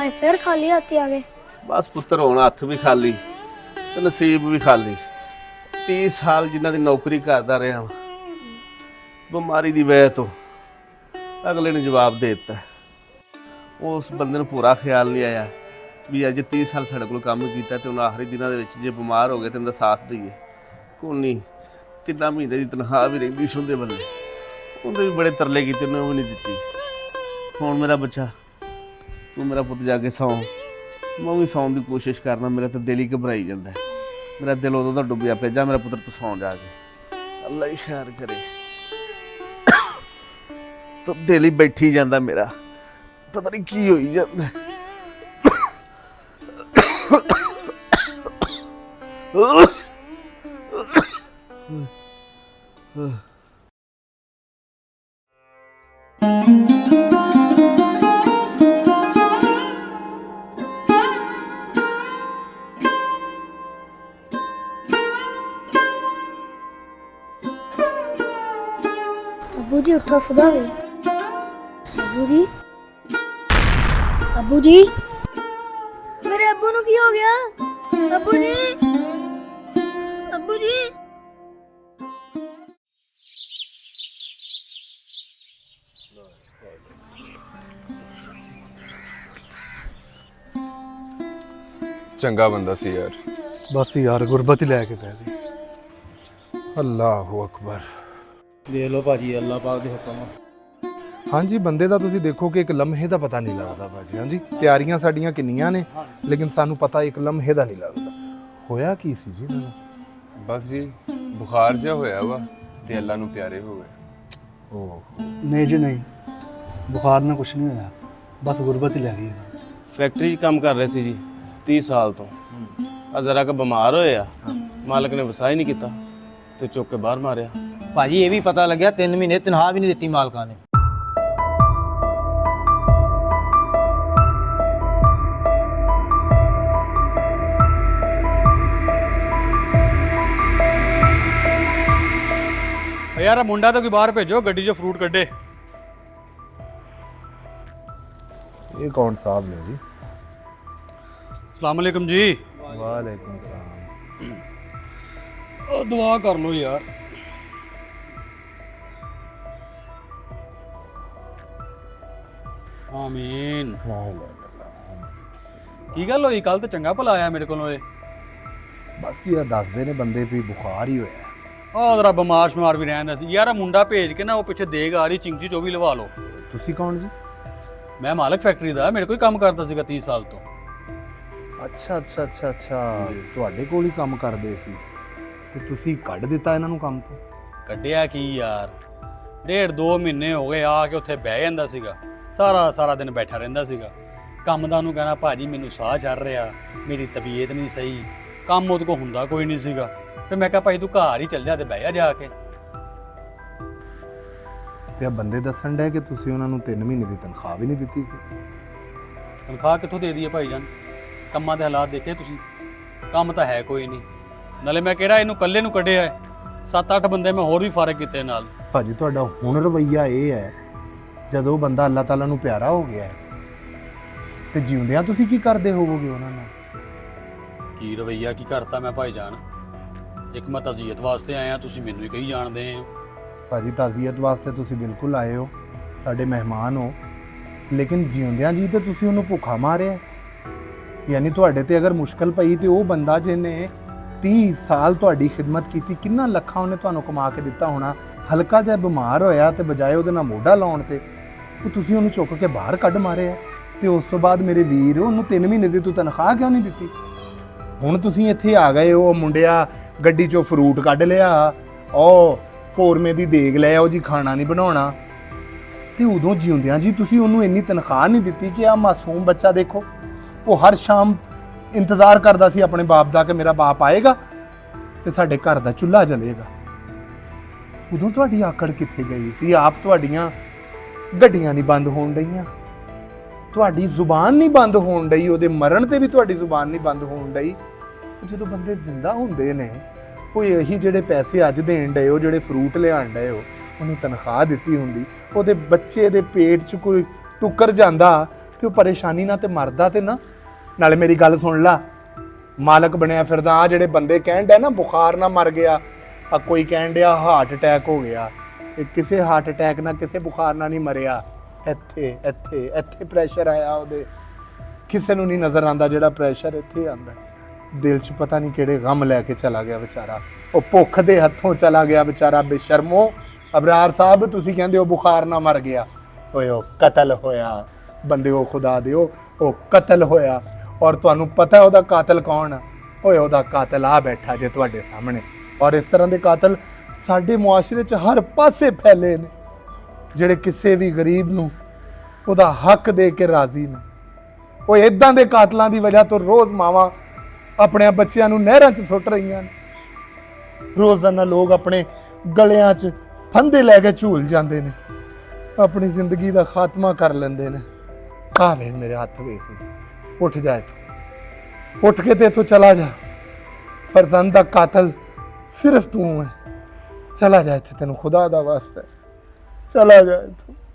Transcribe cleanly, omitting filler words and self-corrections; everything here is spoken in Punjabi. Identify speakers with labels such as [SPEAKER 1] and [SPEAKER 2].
[SPEAKER 1] हाय फिर खाली हाथी आ गए।
[SPEAKER 2] बस पुत्र होना हथ भी खाली ते नसीब भी खाली। 30 साल जिन्हां दी नौकरी करदा रहा वां, बिमारी दी वजह तो अगले ने जवाब दे दिता। उस बंदे नूं पूरा ख्याल नहीं आया भी अज 30 साल साडे कोल काम कीता ते हुण आखिरी दिनां दे विच जे बीमार हो गए ते उनदा साथ दईए। कोई नहीं, 3 महीने की तनख्वाह भी रहिंदी सी उहदे बल्ले, उहदे भी बड़े तरले कीते, उन्हें भी नहीं दित्ती। हुण मेरा बच्चा तू मेरा पुत्त जाके सौ, मैं भी सौन की कोशिश करना, मेरा तो दिल ही घबराई जाता है। मेरा दिल उदों दा डुब्बिया पिया। जा मेरा पुत्र तू सौ जाके, अल्लाह ही खैर करे। तो दिल ही बैठी जाता मेरा, पता नहीं की होई जाता।
[SPEAKER 1] अबू जी उठो, सुबह हुई। अबू जी, अबू जी, मेरे अबू नु की हो गया? अबू जी, अबू जी।
[SPEAKER 3] चंगा बंदा सी यार।
[SPEAKER 4] बस यार गुरबत ही लैके पै गई। अल्लाह अकबर।
[SPEAKER 5] देख लो भाजी, अल्लाह पाक दे हुक्म।
[SPEAKER 4] हाँ जी, बंदे का तुसीं देखो कि एक लम्हे का पता नहीं लगता भाजी। हाँ जी, तैयारियां साडियां किन्नियां ने, लेकिन सानू पता एक लम्हे का नहीं लगता। होया की सी जी इन्हां नूं?
[SPEAKER 3] बस जी बुखार जिहा होया वा ते अल्लाह नूं प्यारे हो गए।
[SPEAKER 4] ओह
[SPEAKER 5] नहीं जी नहीं, बुखार ना कुछ नहीं होया, बस गुरबत ही लै गई।
[SPEAKER 6] फैक्ट्री 'ਚ ਕੰਮ ਕਰ ਰਹੇ ਸੀ ਜੀ 30 ਸਾਲ ਤੋਂ। ਆ ਜ਼ਰਾ ਕ ਬਿਮਾਰ ਹੋਏ ਆ, ਮਾਲਕ ਨੇ ਵਸਾ ਹੀ ਨਹੀਂ ਕੀਤਾ ਤੇ ਚੁੱਕ ਕੇ ਬਾਹਰ ਮਾਰਿਆ।
[SPEAKER 7] ਭਾਜੀ ਇਹ ਵੀ ਪਤਾ ਲੱਗਿਆ 3 ਮਹੀਨੇ ਤਨਖਾਹ ਵੀ ਨਹੀਂ ਦਿੱਤੀ ਮਾਲਕਾਂ ਨੇ।
[SPEAKER 8] यार मुंडा तो कोई बाहर भेजो, गड्डी जो फ्रूट कड्डे।
[SPEAKER 4] ये कौन साहब ने जी?
[SPEAKER 8] सलाम अलैकुम जी।
[SPEAKER 4] वालेकुम सलाम।
[SPEAKER 8] ओ दुआ कर लो यार। आमीन।
[SPEAKER 4] ला ला ला ला।
[SPEAKER 8] की गल होई? कल तो चंगा भला आया मेरे को।
[SPEAKER 4] बस जी दसदे ने बंदे भी बुखार ही होया।
[SPEAKER 8] ਆ ਜਰਾ ਬਿਮਾਰ ਸ਼ਮਾਰ ਵੀ ਰਹਿੰਦਾ ਸੀ ਯਾਰ। ਮੁੰਡਾ ਭੇਜ ਕੇ ਨਾ ਉਹ ਪਿੱਛੇ ਦੇਗ ਆ ਰਹੀ ਚਿੰਗੀ ਚੋ ਵੀ ਲਵਾ ਲਓ।
[SPEAKER 4] ਤੁਸੀਂ ਕੌਣ ਜੀ?
[SPEAKER 8] ਮੈਂ ਮਾਲਕ ਫੈਕਟਰੀ ਦਾ, ਮੇਰੇ ਕੋਈ ਕੰਮ ਕਰਦਾ ਸੀਗਾ 30 ਸਾਲ ਤੋਂ।
[SPEAKER 4] ਅੱਛਾ ਅੱਛਾ ਅੱਛਾ ਅੱਛਾ, ਤੁਹਾਡੇ ਕੋਲ ਹੀ ਕੰਮ ਕਰਦੇ ਸੀ ਤੇ ਤੁਸੀਂ ਕੱਢ ਦਿੱਤਾ ਇਹਨਾਂ ਨੂੰ ਕੰਮ ਤੋਂ?
[SPEAKER 8] ਕੱਢਿਆ ਕੀ ਯਾਰ, 1.5-2 ਮਹੀਨੇ ਹੋ ਗਏ ਆ ਕੇ ਉੱਥੇ ਬਹਿ ਜਾਂਦਾ ਸੀਗਾ, ਸਾਰਾ ਦਿਨ ਬੈਠਾ ਰਹਿੰਦਾ ਸੀਗਾ। ਕੰਮ ਦਾ ਉਹਨੂੰ ਕਹਿਣਾ ਭਾਜੀ ਮੈਨੂੰ ਸਾਹ ਚੜ ਰਿਹਾ, ਮੇਰੀ ਤਬੀਅਤ ਨਹੀਂ ਸਹੀ, ਕੰਮ ਉਹਦੇ ਕੋਲ ਹੁੰਦਾ ਕੋਈ ਨਹੀਂ ਸੀਗਾ। ਫਿਰ ਮੈਂ ਕਿਹਾ ਭਾਈ ਤੂੰ ਘਰ ਹੀ ਚੱਲ ਜਾ ਤੇ ਬਹਿ ਜਾ ਕੇ।
[SPEAKER 4] ਤੇ ਆ ਬੰਦੇ ਦੱਸਣ ਡਿਆ ਕਿ ਤੁਸੀਂ ਉਹਨਾਂ ਨੂੰ 3 ਮਹੀਨੇ ਦੀ ਤਨਖਾਹ ਵੀ ਨਹੀਂ ਦਿੱਤੀ ਸੀ।
[SPEAKER 8] ਤਨਖਾਹ ਕਿੱਥੋਂ ਦੇ ਦਈਏ ਭਾਈ ਜਾਨ? ਕੰਮਾਂ ਦੇ ਹਾਲਾਤ ਦੇਖੇ ਤੁਸੀਂ? ਕੰਮ ਤਾਂ ਹੈ ਕੋਈ ਨਹੀਂ, ਨਾਲੇ ਮੈਂ ਕਿਹੜਾ ਇਹਨੂੰ ਇਕੱਲੇ ਨੂੰ ਕੱਢਿਆ, 7-8 ਬੰਦੇ ਮੈਂ ਹੋਰ ਵੀ ਫਾਰਗ ਕੀਤੇ ਨਾਲ।
[SPEAKER 4] ਭਾਜੀ ਤੁਹਾਡਾ ਹੁਣ ਰਵੱਈਆ ਇਹ ਹੈ, ਜਦੋਂ ਬੰਦਾ ਅੱਲਾਹ ਤਾਲਾ ਨੂੰ ਪਿਆਰਾ ਹੋ ਗਿਆ ਹੈ ਤੇ ਜਿਉਂਦਿਆਂ ਤੁਸੀਂ ਕੀ ਕਰਦੇ ਹੋਵੋਗੇ ਉਹਨਾਂ ਨਾਲ?
[SPEAKER 8] ਕੀ ਰਵਈਆ ਕੀ ਕਰਤਾ ਮੈਂ ਭਾਈ ਜਾਨ? ਇੱਕ ਮੈਂ ਤਜ਼ੀਅਤ ਵਾਸਤੇ ਆਇਆ, ਤੁਸੀਂ ਮੈਨੂੰ ਹੀ ਕਹੀ ਜਾਣਦੇ ਹੋ।
[SPEAKER 4] ਭਾਜੀ ਤਾਜ਼ੀਅਤ ਵਾਸਤੇ ਤੁਸੀਂ ਬਿਲਕੁਲ ਆਏ ਹੋ, ਸਾਡੇ ਮਹਿਮਾਨ ਹੋ, ਲੇਕਿਨ ਜਿਉਂਦਿਆਂ ਜੀ ਤੇ ਤੁਸੀਂ ਉਹਨੂੰ ਭੁੱਖਾ ਮਾਰਿਆ। ਯਾਨੀ ਤੁਹਾਡੇ ਤੇ ਅਗਰ ਮੁਸ਼ਕਲ ਪਈ ਤੇ ਉਹ ਬੰਦਾ ਜਿਹਨੇ 30 ਸਾਲ ਤੁਹਾਡੀ ਖਿਦਮਤ ਕੀਤੀ, ਕਿੰਨਾ ਲੱਖਾਂ ਉਹਨੇ ਤੁਹਾਨੂੰ ਕਮਾ ਕੇ ਦਿੱਤਾ ਹੋਣਾ, ਹਲਕਾ ਜਿਹਾ ਬਿਮਾਰ ਹੋਇਆ ਤੇ ਬਜਾਏ ਉਹਦੇ ਨਾਲ ਮੋਢਾ ਲਾਉਣ ਤੇ ਉਹ ਤੁਸੀਂ ਉਹਨੂੰ ਚੁੱਕ ਕੇ ਬਾਹਰ ਕੱਢ ਮਾਰਿਆ। ਤੇ ਉਸ ਤੋਂ ਬਾਅਦ ਮੇਰੇ ਵੀਰ ਉਹਨੂੰ 3 ਮਹੀਨੇ ਦੀ ਤੂੰ ਤਨਖਾਹ ਕਿਉਂ ਨਹੀਂ ਦਿੱਤੀ? ਹੁਣ ਤੁਸੀਂ ਇੱਥੇ ਆ ਗਏ ਹੋ, ਮੁੰਡਿਆ ਗੱਡੀ ਚੋਂ ਫਰੂਟ ਕੱਢ ਲਿਆ, ਉਹ ਕੋਰਮੇ ਦੀ ਦੇਗ ਲੈ ਆਓ ਜੀ, ਖਾਣਾ ਨਹੀਂ ਬਣਾਉਣਾ। ਤੇ ਉਦੋਂ ਜਿਉਂਦਿਆਂ ਜੀ ਤੁਸੀਂ ਉਹਨੂੰ ਇੰਨੀ ਤਨਖਾਹ ਨਹੀਂ ਦਿੱਤੀ ਕਿ ਆ ਮਾਸੂਮ ਬੱਚਾ ਦੇਖੋ, ਉਹ ਹਰ ਸ਼ਾਮ ਇੰਤਜ਼ਾਰ ਕਰਦਾ ਸੀ ਆਪਣੇ ਬਾਪ ਦਾ ਕਿ ਮੇਰਾ ਬਾਪ ਆਏਗਾ ਤੇ ਸਾਡੇ ਘਰ ਦਾ ਚੁੱਲ੍ਹਾ ਜਲੇਗਾ। ਉਦੋਂ ਤੁਹਾਡੀ ਆਕੜ ਕਿੱਥੇ ਗਈ ਸੀ? ਆਪ ਤੁਹਾਡੀਆਂ ਗੱਡੀਆਂ ਨਹੀਂ ਬੰਦ ਹੋਣ ਡਈਆਂ, ਤੁਹਾਡੀ ਜ਼ੁਬਾਨ ਨਹੀਂ ਬੰਦ ਹੋਣ ਡਈ, ਉਹਦੇ ਮਰਨ ਤੇ ਵੀ ਤੁਹਾਡੀ ਜ਼ੁਬਾਨ ਨਹੀਂ ਬੰਦ ਹੋਣ ਡਈ। ਜਦੋਂ ਬੰਦੇ ਜ਼ਿੰਦਾ ਹੁੰਦੇ ਨੇ, ਉਹ ਇਹੀ ਜਿਹੜੇ ਪੈਸੇ ਅੱਜ ਦੇਣ ਡਏ ਹੋ, ਜਿਹੜੇ ਫਰੂਟ ਲਿਆਣ ਡਏ ਹੋ, ਉਹਨੂੰ ਤਨਖਾਹ ਦਿੱਤੀ ਹੁੰਦੀ, ਉਹਦੇ ਬੱਚੇ ਦੇ ਪੇਟ 'ਚ ਕੋਈ ਟੁੱਕਰ ਜਾਂਦਾ, ਤੇ ਉਹ ਪਰੇਸ਼ਾਨੀ ਨਾਲ ਤੇ ਮਰਦਾ ਤੇ ਨਾ। ਨਾਲੇ ਮੇਰੀ ਗੱਲ ਸੁਣ ਲਾ, ਮਾਲਕ ਬਣਿਆ ਫਿਰਦਾ ਆ ਜਿਹੜੇ ਬੰਦੇ ਕਹਿਣ ਡਿਆ ਨਾ ਬੁਖਾਰ ਨਾਲ ਮਰ ਗਿਆ, ਆ ਕੋਈ ਕਹਿਣ ਡਿਆ ਹਾਰਟ ਅਟੈਕ ਹੋ ਗਿਆ, ਇਹ ਕਿਸੇ ਹਾਰਟ ਅਟੈਕ ਨਾਲ ਕਿਸੇ ਬੁਖਾਰ ਨਾਲ ਨਹੀਂ ਮਰਿਆ। ਇੱਥੇ ਇੱਥੇ ਇੱਥੇ ਪ੍ਰੈਸ਼ਰ ਆਇਆ ਉਹਦੇ, ਕਿਸੇ ਨੂੰ ਨਹੀਂ ਨਜ਼ਰ ਆਉਂਦਾ ਜਿਹੜਾ ਪ੍ਰੈਸ਼ਰ ਇੱਥੇ ਆਉਂਦਾ। ਦਿਲ 'ਚ ਪਤਾ ਨਹੀਂ ਕਿਹੜੇ ਗਮ ਲੈ ਕੇ ਚਲਾ ਗਿਆ ਵਿਚਾਰਾ, ਉਹ ਭੁੱਖ ਦੇ ਹੱਥੋਂ ਚਲਾ ਗਿਆ ਵਿਚਾਰਾ। ਬੇਸ਼ਰਮੋ ਅਬਰਾਰ ਸਾਹਿਬ, ਤੁਸੀਂ ਕਹਿੰਦੇ ਹੋ ਬੁਖਾਰ ਨਾਲ ਮਰ ਗਿਆ, ਓਏ ਉਹ ਕਤਲ ਹੋਇਆ ਬੰਦਿਓ, ਖੁਦਾ ਦਿਓ, ਉਹ ਕਤਲ ਹੋਇਆ। ਔਰ ਤੁਹਾਨੂੰ ਪਤਾ ਉਹਦਾ ਕਾਤਲ ਕੌਣ ਆ? ਓਏ ਉਹਦਾ ਕਾਤਲ ਆ ਬੈਠਾ ਜੇ ਤੁਹਾਡੇ ਸਾਹਮਣੇ। ਔਰ ਇਸ ਤਰ੍ਹਾਂ ਦੇ ਕਾਤਲ ਸਾਡੇ ਮੁਆਸ਼ਰੇ 'ਚ ਹਰ ਪਾਸੇ ਫੈਲੇ ਨੇ, ਜਿਹੜੇ ਕਿਸੇ ਵੀ ਗਰੀਬ ਨੂੰ ਉਹਦਾ ਹੱਕ ਦੇ ਕੇ ਰਾਜ਼ੀ ਨੇ। ਉਹ ਇਦਾਂ ਦੇ ਕਾਤਲਾਂ ਦੀ ਵਜ੍ਹਾ ਤੋਂ ਰੋਜ਼ ਮਾਵਾਂ ਆਪਣੇ ਬੱਚਿਆਂ ਨੂੰ ਨਹਿਰਾਂ 'ਚ ਸੁੱਟ ਰਹੀਆਂ ਨੇ। ਰੋਜ਼ਾਨਾ ਲੋਕ ਆਪਣੇ ਗਲਿਆਂ 'ਚ ਫੰਦੇ ਲੈ ਕੇ ਝੂਲ ਜਾਂਦੇ ਨੇ, ਆਪਣੀ ਜ਼ਿੰਦਗੀ ਦਾ ਖਾਤਮਾ ਕਰ ਲੈਂਦੇ ਨੇ। ਆ ਵੇਖ ਮੇਰੇ ਹੱਥ ਵੇਖ, ਉੱਠ ਜਾ ਇੱਥੋਂ, ਉੱਠ ਕੇ ਤੇ ਇੱਥੋਂ ਚਲਾ ਜਾ। ਫਰਜ਼ੰਦ ਦਾ ਕਾਤਲ ਸਿਰਫ ਤੂੰ ਹੈ। ਚਲਾ ਜਾ ਇੱਥੇ, ਤੈਨੂੰ ਖੁਦਾ ਦਾ ਵਾਸਤਾ ਹੈ, ਚਲਾ ਜਾ ਇੱਥੋਂ।